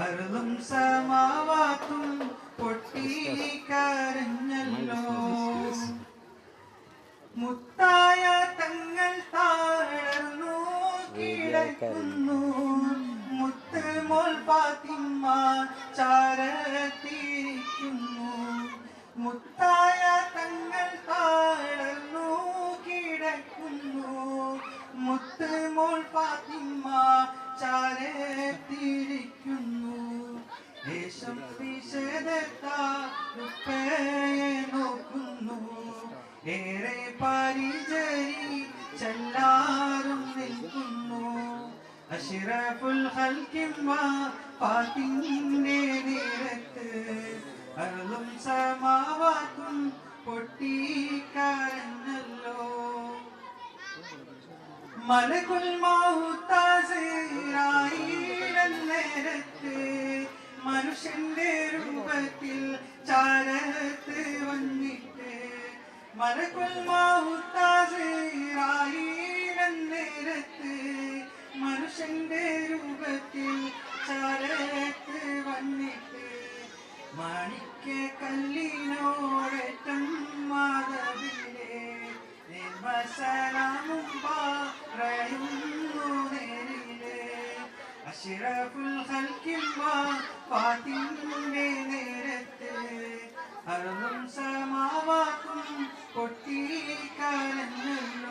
അർളും സമാവാത്തും പൊട്ടിക്കരഞ്ഞല്ലോ. മുത്തായ തങ്ങൾ താഴ്ന്നു കിടക്കുന്നു. മുത്ത് മോൾ ഫാത്തിമ ചാരത്തിരിക്കുന്നു. മുത്തായ തങ്ങൾ താഴ്ന്നു കിടക്കുന്നു. മുത്ത് മോൾ ഫാത്തിമ ചാരത്തിരിക്കുന്നു. ദേശം വിശദത്തായെ നോക്കുന്നു. ഏറെ പരിചരി ചെല്ലാറും നിൽക്കുന്നു. അഷ്റഫുൽ ഖൽഖിൻ ഫാത്തിന്റെ നിരത്ത് അർളും സമാവാത്തും പൊട്ടിക്കരഞ്ഞല്ലോ. മലകുൽ മൗത്താസിറായിലെന്നേരത്ത് മനുഷ്യന്റെ രൂപത്തിൽ ചാരത്ത് വന്നിട്ട്. മലകുൽ മൗത്താസിറായിലെന്നേരത്ത് മനുഷ്യന്റെ രൂപത്തിൽ ചാരത്ത് വന്നിട്ട്. മാണിക്യ കല്ലിനോടേറ്റം മാധവിലെ സലാമും പറയുന്നു നേരിലെ. അഷ്റഫുൽ ഖൽഖിൻ ഫാത്തിന്റെ നേരത്ത് അർളും സമാവാത്തും പൊട്ടിക്കരഞ്ഞല്ലോ.